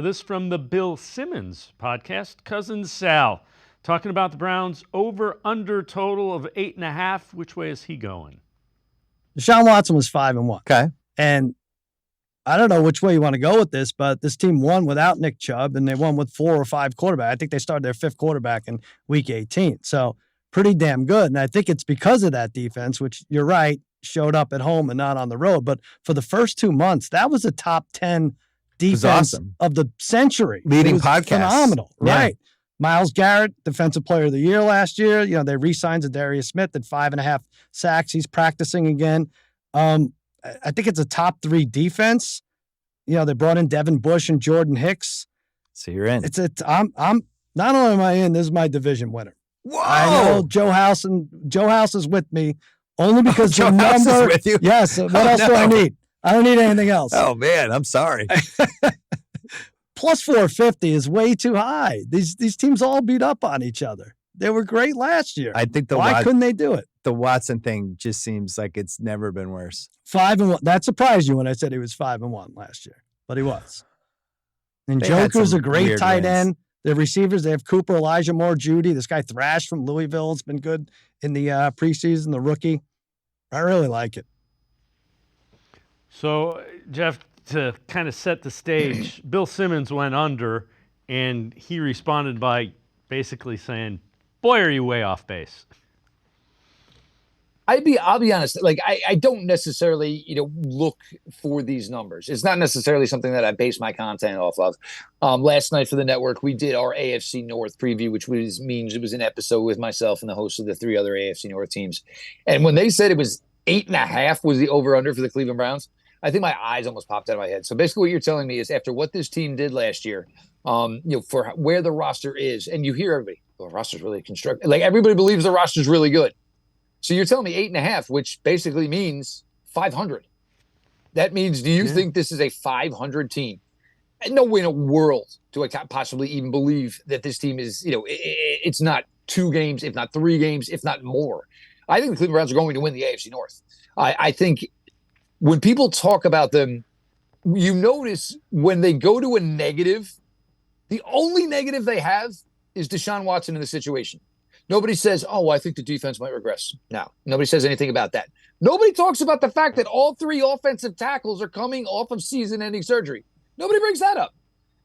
This from the Bill Simmons Podcast, Cousin Sal, talking about the Browns over-under total of 8.5. Which way is he going? Deshaun Watson was 5-1. Okay. And I don't know which way you want to go with this, but this team won without Nick Chubb, and they won with 4 or 5 quarterbacks. I think they started their 5th quarterback in Week 18. So pretty damn good. And I think it's because of that defense, which you're right, showed up at home and not on the road. But for the first 2 months, that was a top 10 defense of the century. Leading podcast. Phenomenal. Yeah. Right. Myles Garrett, Defensive Player of the Year last year. You know, they re-signed Zadarius Smith at 5.5 sacks. He's practicing again. I think it's a top 3 defense. You know, they brought in Devin Bush and Jordan Hicks. So you're in. I'm not only am I in, this is my division winner. Whoa! I know Joe House is with me only because Joe the number. House is with you? Yes. What else do I need? I don't need anything else. Oh man, I'm sorry. Plus 450 is way too high. These teams all beat up on each other. They were great last year. I think why couldn't they do it? The Watson thing just seems like it's never been worse. 5-1. That surprised you when I said he was 5-1 last year, but he was. And Joker's a great tight end. The receivers, they have Cooper, Elijah Moore, Judy. This guy Thrash from Louisville has been good in the preseason, the rookie. I really like it. So, Jeff, to kind of set the stage, Bill Simmons went under, and he responded by basically saying, boy, are you way off base. I'll be honest. Like I don't necessarily, look for these numbers. It's not necessarily something that I base my content off of. Last night for the network, we did our AFC North preview, which means it was an episode with myself and the host of the 3 other AFC North teams. And when they said it was 8.5 was the over under for the Cleveland Browns, I think my eyes almost popped out of my head. So basically, what you're telling me is after what this team did last year, for where the roster is, and you hear everybody, the roster's really constructed. Like everybody believes the roster's really good. So you're telling me 8.5, which basically means 500. That means, do you think this is a 500 team? And no way in a world do I possibly even believe that this team is, it's not 2 games, if not 3 games, if not more. I think the Cleveland Browns are going to win the AFC North. I think when people talk about them, you notice when they go to a negative, the only negative they have is Deshaun Watson in the situation. Nobody says, oh, I think the defense might regress. No, nobody says anything about that. Nobody talks about the fact that all 3 offensive tackles are coming off of season-ending surgery. Nobody brings that up.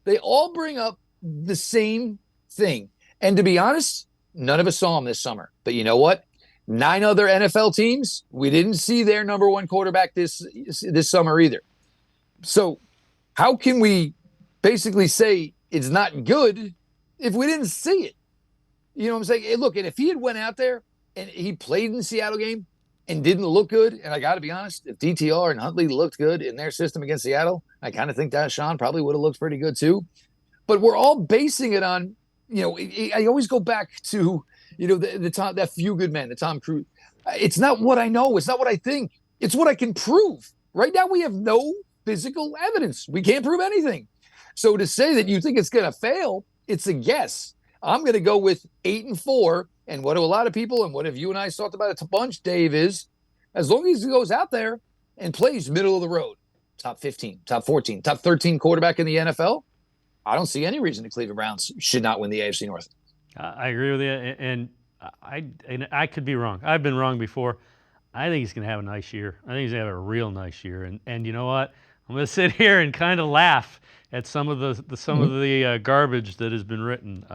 They all bring up the same thing. And to be honest, none of us saw them this summer. But you know what? 9 other NFL teams, we didn't see their number 1 quarterback this summer either. So how can we basically say it's not good if we didn't see it? You know what I'm saying? Hey, look, and if he had went out there and he played in the Seattle game and didn't look good, and I got to be honest, if DTR and Huntley looked good in their system against Seattle, I kind of think that Sean probably would have looked pretty good too. But we're all basing it on, I always go back to, the Tom, that Few Good Men, the Tom Cruise. It's not what I know. It's not what I think. It's what I can prove. Right now we have no physical evidence. We can't prove anything. So to say that you think it's going to fail, it's a guess. I'm going to go with 8-4. And what do a lot of people, and what have you and I talked about it a bunch, Dave, is as long as he goes out there and plays middle of the road, top 15, top 14, top 13 quarterback in the NFL, I don't see any reason the Cleveland Browns should not win the AFC North. I agree with you, and I could be wrong. I've been wrong before. I think he's going to have a nice year. I think he's going to have a real nice year. And you know what? I'm going to sit here and kind of laugh at some of the garbage that has been written.